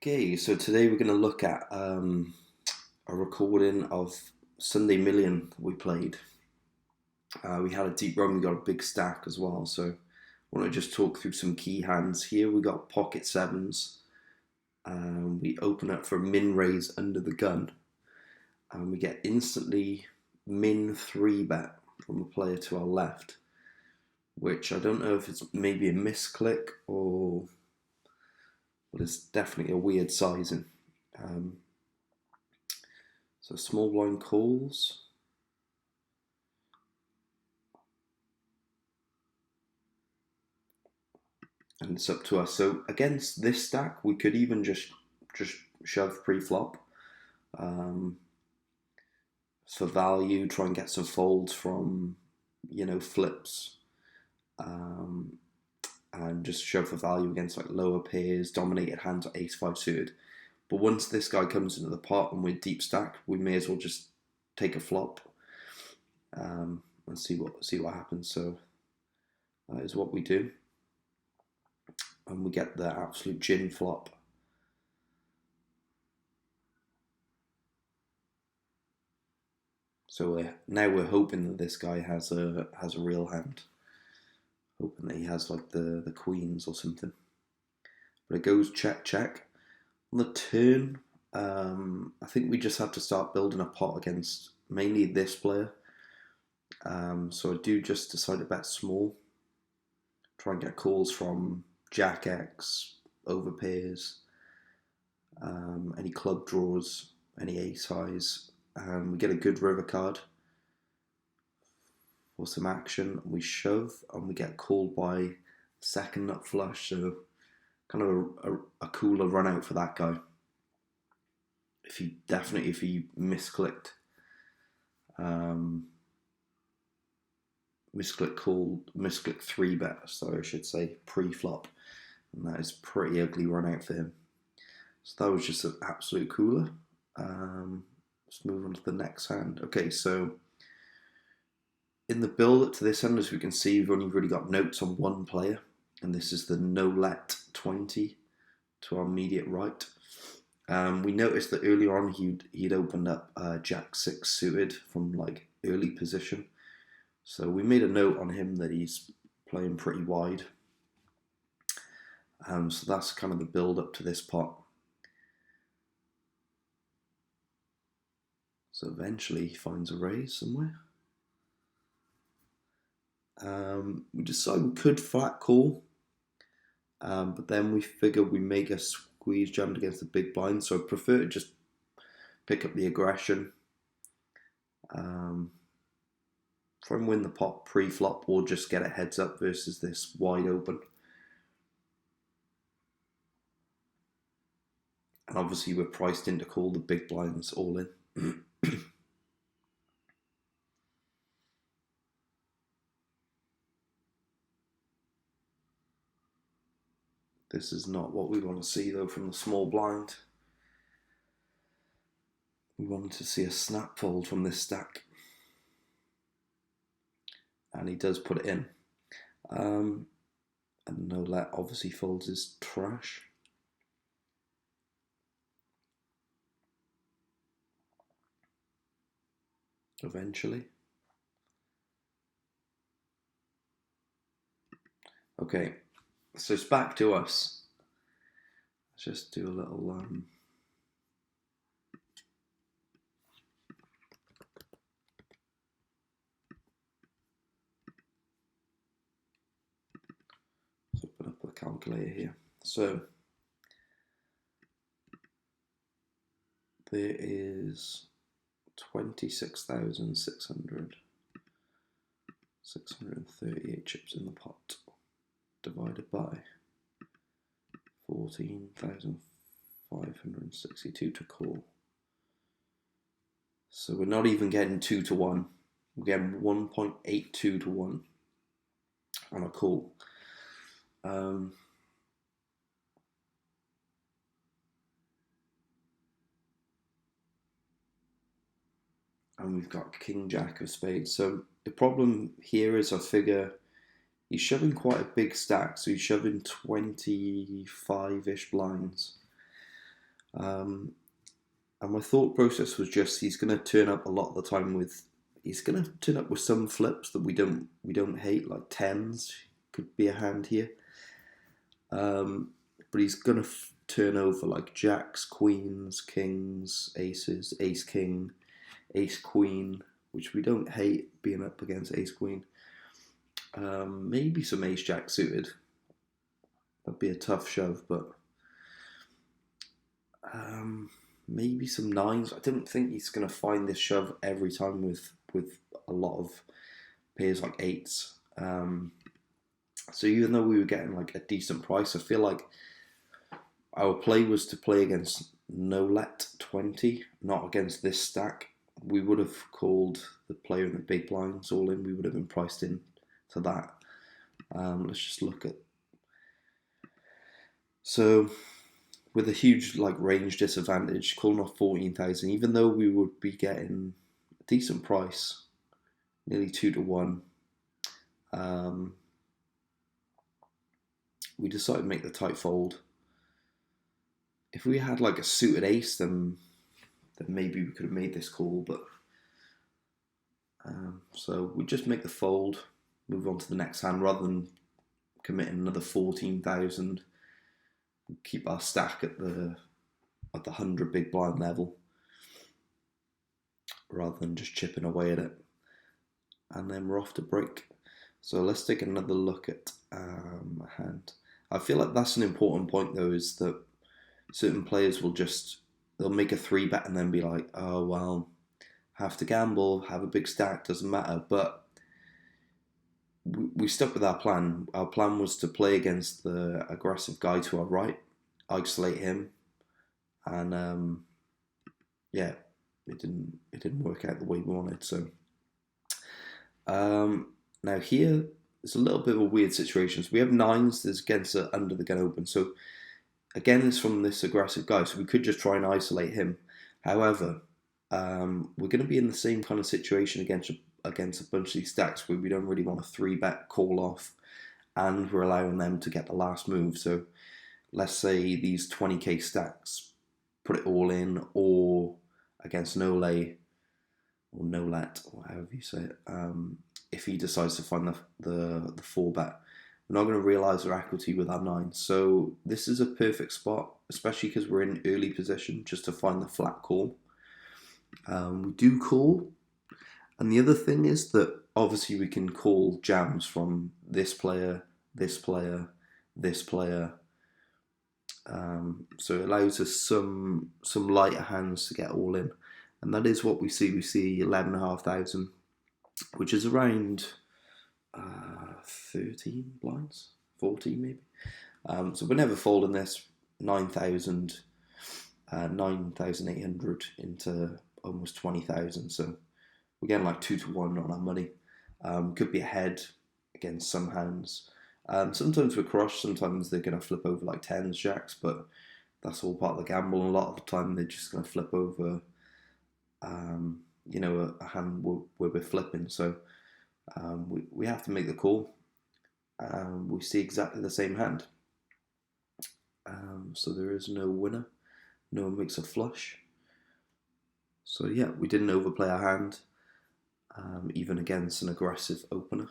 Okay, so today we're going to look at a recording of Sunday Million we played. We had a deep run, we got a big stack as well, so I want to just talk through some key hands. Here we got pocket sevens, we open up for min raise under the gun, and we get instantly min 3 bet from a player to our left, which I don't know if it's maybe a misclick or... but it's definitely a weird sizing. So small blind calls. And it's up to us. So against this stack, we could even just shove pre-flop. For value, try and get some folds from, flips. And just shove for value against like lower pairs, dominated hands like ace-5 suited. But once this guy comes into the pot and we're deep stack, we may as well just take a flop and see what happens. So that is what we do, and we get the absolute gin flop. So now we're hoping that this guy has a real hand, hoping that he has like the queens or something. But it goes check check. On the turn, I think we just have to start building a pot against mainly this player. So I do just decide to bet small. Try and get calls from Jack X, over pairs, any club draws, any ace highs. We get a good river card for some action. We shove and we get called by second nut flush, so kind of a cooler run out for that guy. If he misclicked, misclick 3 bet, so I should say pre-flop, and that is pretty ugly run out for him. So that was just an absolute cooler. Let's move on to the next hand. Okay, so in the build up to this hand, as we can see, we've only really got notes on one player, and this is the no let 20 to our immediate right. We noticed that earlier on he'd opened up Jack 6 suited from like early position, so we made a note on him that he's playing pretty wide. So that's kind of the build up to this pot. So eventually he finds a raise somewhere. We decided we could flat call, but then we figured we may get squeeze jammed against the big blind, so I prefer to just pick up the aggression. Try and win the pot pre-flop or just get a heads up versus this wide open. And obviously we're priced in to call the big blinds all in. This is not what we want to see though from the small blind. We wanted to see a snap fold from this stack. And he does put it in. And no let obviously folds his trash. Eventually. Okay, so it's back to us. Let's just do a little let's open up the calculator here. So there is 638 chips in the pot, divided by 14,562 to call. So we're not even getting 2 to 1. We're getting 1.82 to 1 on a call. And we've got King Jack of spades. So the problem here is I figure he's shoving quite a big stack, so he's shoving 25-ish blinds. And my thought process was just he's going to turn up a lot of the time with some flips that we don't hate, like tens could be a hand here. But he's going to turn over like jacks, queens, kings, aces, ace king, ace queen, which we don't hate being up against ace queen. Maybe some ace jack suited. That'd be a tough shove, but maybe some nines. I don't think he's going to find this shove every time with a lot of pairs like eights. So even though we were getting like a decent price, I feel like our play was to play against no let 20, not against this stack. We would have called the player in the big blinds all in. We would have been priced in to that. Let's just look at. So with a huge like range disadvantage, calling off 14,000, even though we would be getting a decent price, nearly 2-1. We decided to make the tight fold. If we had like a suited ace, then maybe we could have made this call, but so we just make the fold, move on to the next hand rather than committing another 14,000. Keep our stack at the 100 big blind level rather than just chipping away at it. And then we're off to break. So let's take another look at a hand. I feel like that's an important point though, is that certain players they'll make a 3-bet and then be like, oh well, have to gamble, have a big stack, doesn't matter. But we stuck with our plan. Our plan was to play against the aggressive guy to our right, isolate him, and yeah, it didn't work out the way we wanted. So now here it's a little bit of a weird situation. So we have nines. There's against under the gun open. So again, it's from this aggressive guy. So we could just try and isolate him. However, we're going to be in the same kind of situation against a bunch of these stacks where we don't really want a 3-bet call off, and we're allowing them to get the last move. So let's say these 20k stacks, put it all in, or against no lay or no let, or however you say it. If he decides to find the 4-bet, we're not going to realise our equity with our 9. So this is a perfect spot, especially because we're in early position, just to find the flat call. We do call, and the other thing is that obviously we can call jams from this player, this player, this player. So it allows us some lighter hands to get all in, and that is what we see. We see 11,500, which is around 13 blinds, 14 maybe. So we're never folding this 9,000, 9,800 into almost 20,000. So we're getting like 2-1 on our money. Could be ahead against some hands. Sometimes we're crushed, sometimes they're going to flip over like 10s, jacks, but that's all part of the gamble. And a lot of the time they're just going to flip over, a hand where we're flipping. So we have to make the call. We see exactly the same hand. So there is no winner. No one makes a flush. So yeah, we didn't overplay our hand, even against an aggressive opener.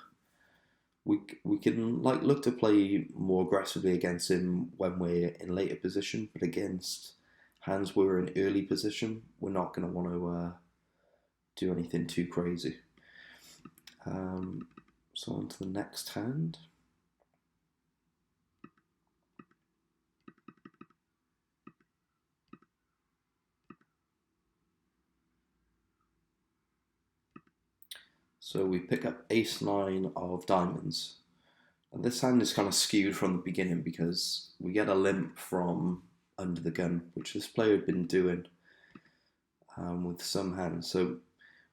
We can look to play more aggressively against him when we're in later position, but against hands where we're in early position, we're not going to want to do anything too crazy. So on to the next hand. So we pick up ace-9 of diamonds. And this hand is kind of skewed from the beginning because we get a limp from under the gun, which this player had been doing with some hands. So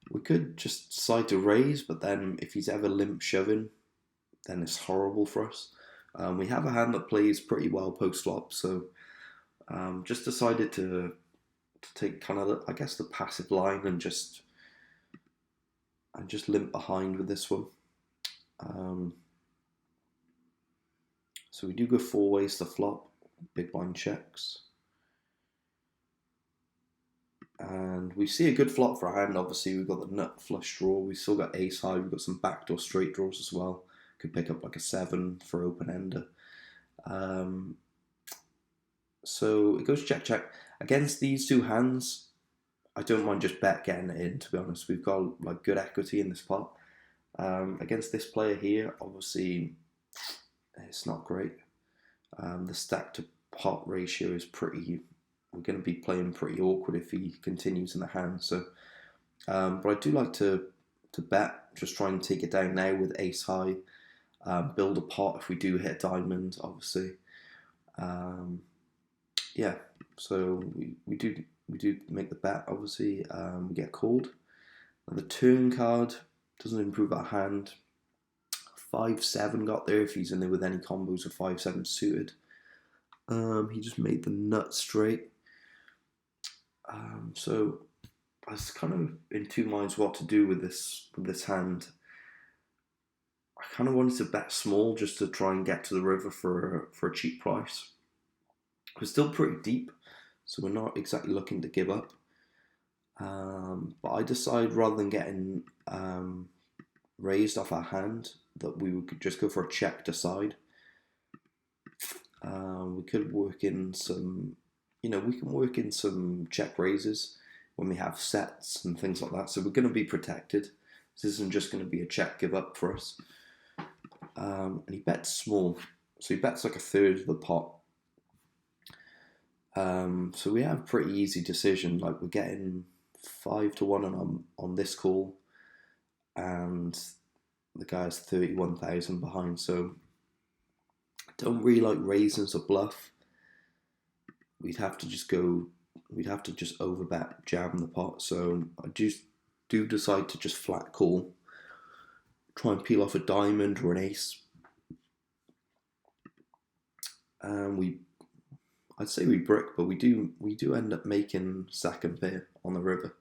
we could just decide to raise, but then if he's ever limp shoving, then it's horrible for us. We have a hand that plays pretty well post-flop, so just decided to take kind of, I guess, the passive line and just limp behind with this one. So we do go 4 ways to flop, big blind checks. And we see a good flop for our hand. Obviously, we've got the nut flush draw. We've still got ace high. We've got some backdoor straight draws as well. Could pick up like a 7 for open ender. So it goes check, check. Against these two hands, I don't mind just getting it in, to be honest. We've got like good equity in this pot. Against this player here, obviously, it's not great. The stack to pot ratio is pretty... We're going to be playing pretty awkward if he continues in the hand. So, but I do like to bet, just try and take it down now with ace high. Build a pot if we do hit diamond, obviously. Yeah, so we do make the bet, obviously. We get called. Now, the turn card doesn't improve our hand. 5-7 got there if he's in there with any combos of 5-7 suited. He just made the nut straight. So I was kind of in two minds what to do with this hand. I kind of wanted to bet small just to try and get to the river for a cheap price. We're still pretty deep, so we're not exactly looking to give up. But I decided rather than getting raised off our hand that we would just go for a check to side. We could work in some, we can work in some check raises when we have sets and things like that. So we're going to be protected. This isn't just going to be a check give up for us. And he bets small, so he bets like a third of the pot. So we have a pretty easy decision. Like we're getting 5-1 on this call, and the guy's 31,000 behind. So I don't really like raising as a bluff. We'd have to just overbet, jam the pot. So I do decide to just flat call, try and peel off a diamond or an ace. And I'd say we brick, but we do end up making second pair on the river.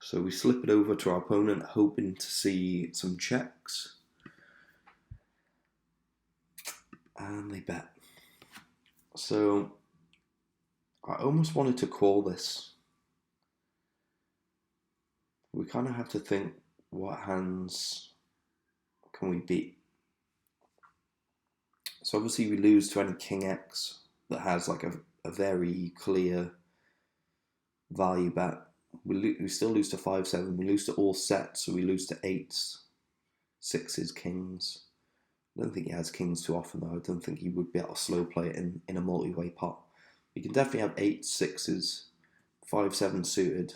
So we slip it over to our opponent, hoping to see some checks. And they bet. So I almost wanted to call this. We kind of have to think, what hands can we beat? So obviously we lose to any King X that has like a very clear value bet. We still lose to 5-7. We lose to all sets, so we lose to 8s, 6s, kings. I don't think he has kings too often though. I don't think he would be able to slow play it in a multi-way pot. You can definitely have 8s, 6s, 5-7 suited.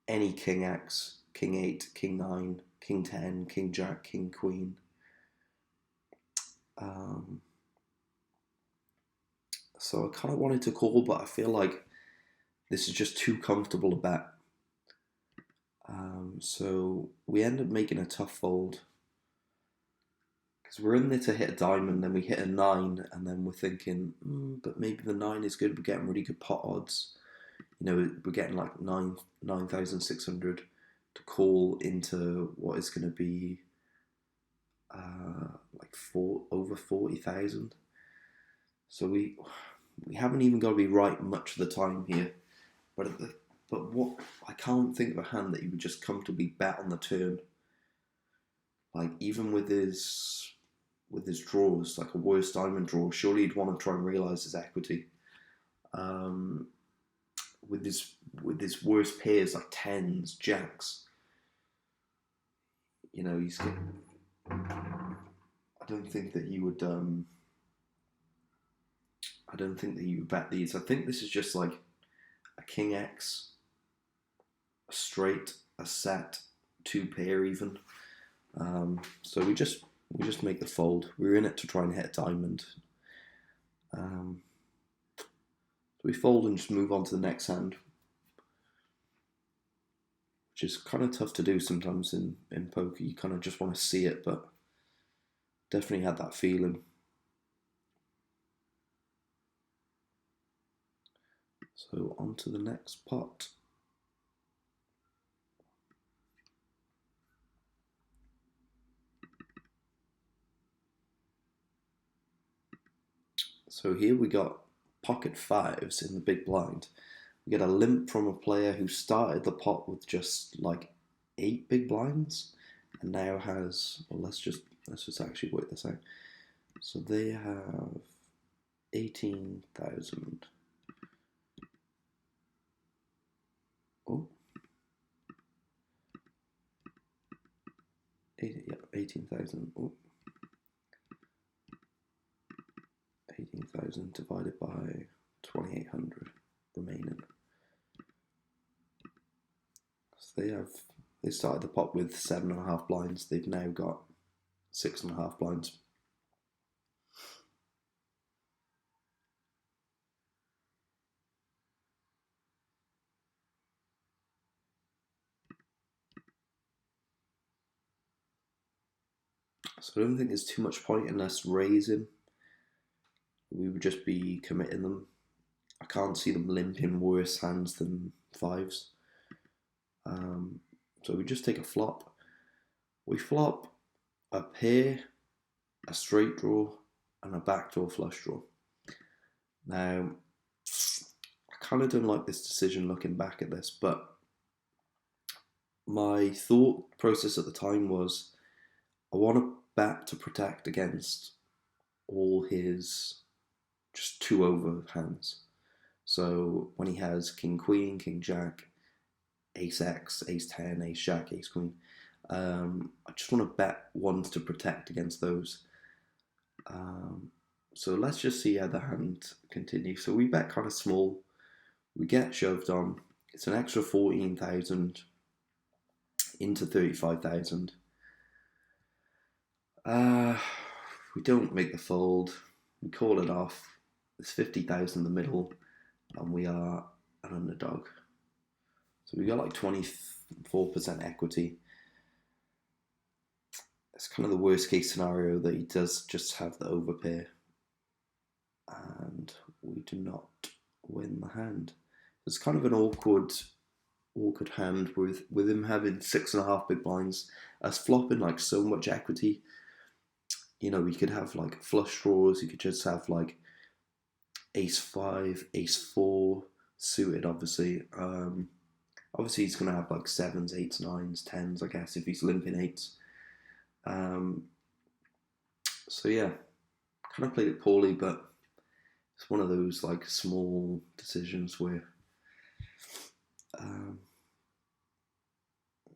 Any King X, King 8, King 9, King 10, King Jack, King Queen. So I kind of wanted to call, but I feel like this is just too comfortable a bet. So we end up making a tough fold. Because we're in there to hit a diamond, then we hit a 9, and then we're thinking, but maybe the 9 is good, we're getting really good pot odds. We're getting like 9,600 to call into what is going to be over 40,000. So we haven't even got to be right much of the time here. But what I can't think of a hand that he would just comfortably bet on the turn. Like even with his draws, like a worse diamond draw, surely he'd want to try and realise his equity. With his worst pairs like 10s, jacks, he's getting. I don't think that he would. I don't think that he would bet these. I think this is just like a King X, a straight, a set, 2 pair even. So we just make the fold. We're in it to try and hit a diamond. So we fold and just move on to the next hand, which is kind of tough to do sometimes in poker. You kind of just want to see it, but definitely had that feeling. So on to the next pot. So here we got pocket fives in the big blind. We get a limp from a player who started the pot with just like 8 big blinds and now has, well, let's just actually work this out. So they have 18,000. Oh, 18,000. Oh, 18,000 divided by 2,800 remaining. So they started the pot with 7.5 blinds. They've now got 6.5 blinds. So I don't think there's too much point in us raising. We would just be committing them. I can't see them limping worse hands than fives. So we just take a flop. We flop a pair, a straight draw, and a backdoor flush draw. Now, I kind of don't like this decision looking back at this, but my thought process at the time was I want to bet to protect against all his just 2 over hands. So when he has King Queen, King Jack, Ace X, Ace 10, Ace Jack, Ace Queen, I just want to bet ones to protect against those. So let's just see how the hand continues. So we bet kind of small. We get shoved on. It's an extra 14,000 into 35,000. We don't make the fold. We call it off. There's 50,000 in the middle, and we are an underdog. So we got like 24% equity. It's kind of the worst case scenario that he does just have the overpair, and we do not win the hand. It's kind of an awkward hand with him having 6.5 big blinds, us flopping like so much equity. You know, we could have like flush draws. You could just have like Ace 5, Ace 4 suited. Obviously, obviously he's gonna have like 7s, 8s, 9s, 10s. I guess if he's limping 8s. So yeah, kind of played it poorly, but it's one of those like small decisions where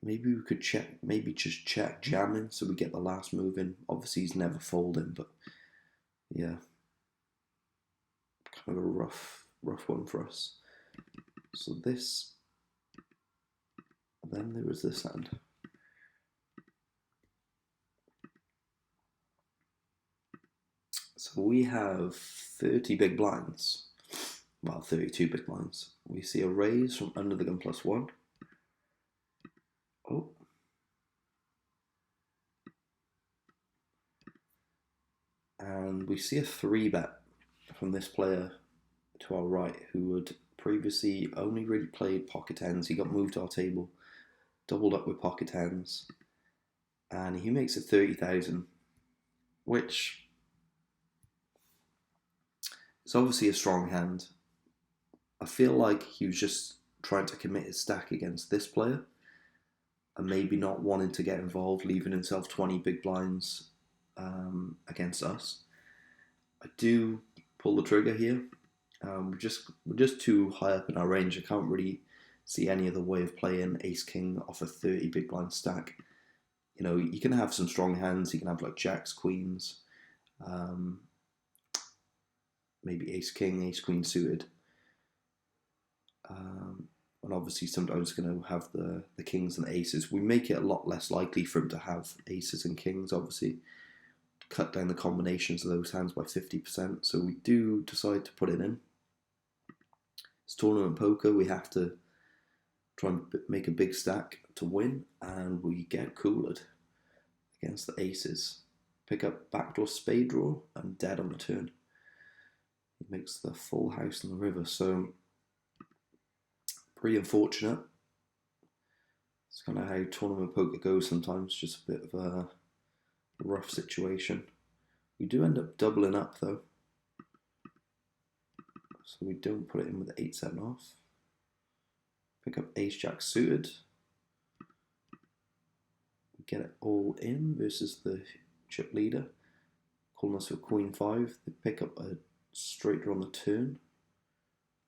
maybe we could just check jamming so we get the last move in. Obviously he's never folding, but yeah, kind of a rough one for us. So this, then there was this hand. So we have 30 big blinds. Well, 32 big blinds. We see a raise from under the gun +1. Oh. And we see a 3-bet from this player to our right who had previously only really played pocket tens. He got moved to our table, doubled up with pocket tens, and he makes it 30,000, which is obviously a strong hand. I feel like he was just trying to commit his stack against this player and maybe not wanting to get involved, leaving himself 20 big blinds against us. I do pull the trigger here. We're just too high up in our range. I can't really see any other way of playing Ace King off a 30 big blind stack. You know, you can have some strong hands. You can have like Jacks, Queens, maybe Ace King, Ace Queen suited. And obviously sometimes going to have the kings and the aces. We make it a lot less likely for him to have aces and kings, obviously. Cut down the combinations of those hands by 50%. So we do decide to put it in. It's tournament poker. We have to try and make a big stack to win, and we get coolered against the aces. Pick up backdoor spade draw and dead on the turn. He makes the full house in the river. So pretty unfortunate. It's kind of how tournament poker goes sometimes, just a bit of a rough situation. We do end up doubling up though. so we don't put it in with the 8-7 off. Pick up ace-jack suited. Get it all in versus the chip leader. Calling us for queen 5. They pick up a straight draw on the turn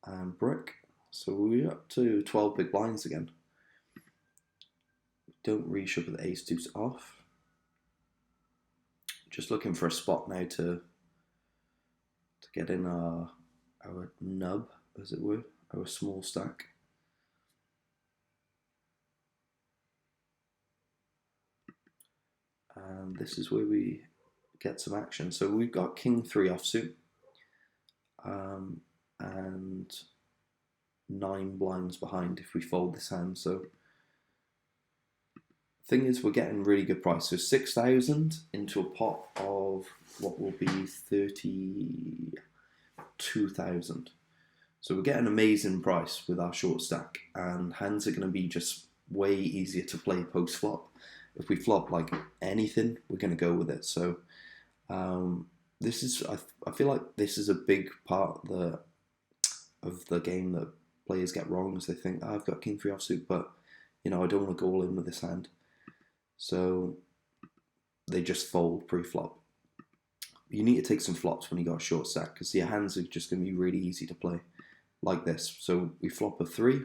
and brick. So we're up to 12 big blinds again. Don't reshove with the ace deuce off. Just looking for a spot now to get in our nub, as it were, our small stack. And this is where we get some action. So we've got king 3 offsuit and 9 blinds behind if we fold this hand. So thing is, we're getting really good price. So 6,000 into a pot of what will be 32,000. So we're getting an amazing price with our short stack, and hands are going to be just way easier to play post flop. If we flop like anything, we're going to go with it. So this is, I feel like this is a big part of the game that players get wrong, is they think, oh, I've got king 3 offsuit, but you know, I don't want to go all in with this hand. So they just fold pre-flop. You need to take some flops when you got a short stack, because your hands are just going to be really easy to play like this. So we flop a 3,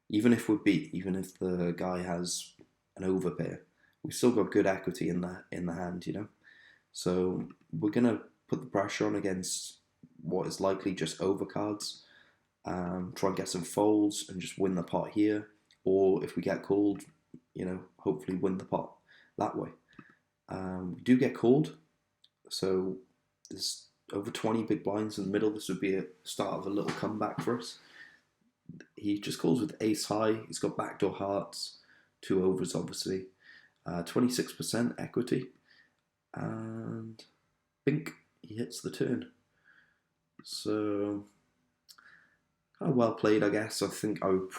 even if we're beat, even if the guy has an overpair, we've still got good equity in the hand, you know. So we're gonna put the pressure on against what is likely just overcards. Try and get some folds and just win the pot here, or if we get called, you know, hopefully win the pot that way. We do get called, so there's over 20 big blinds in the middle. This would be a start of a little comeback for us. He just calls with ace high. He's got backdoor hearts, 2 overs obviously, 26% equity, and bink, he hits the turn. So kind of well played, I guess. I think I would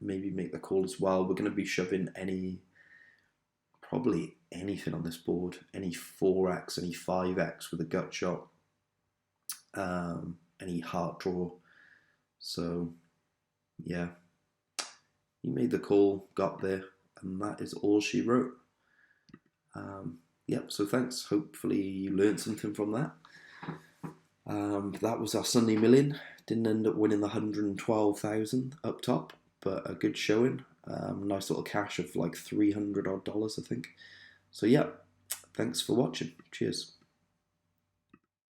maybe make the call as well. We're going to be shoving probably anything on this board, any 4x, any 5x with a gut shot, any heart draw. So yeah, he made the call, got there, and that is all she wrote. Yep, so thanks. Hopefully you learned something from that. That was our Sunday million. Didn't end up winning the 112,000 up top, but a good showing. Nice little cash of like $300 odd, I think. So yeah, thanks for watching. Cheers.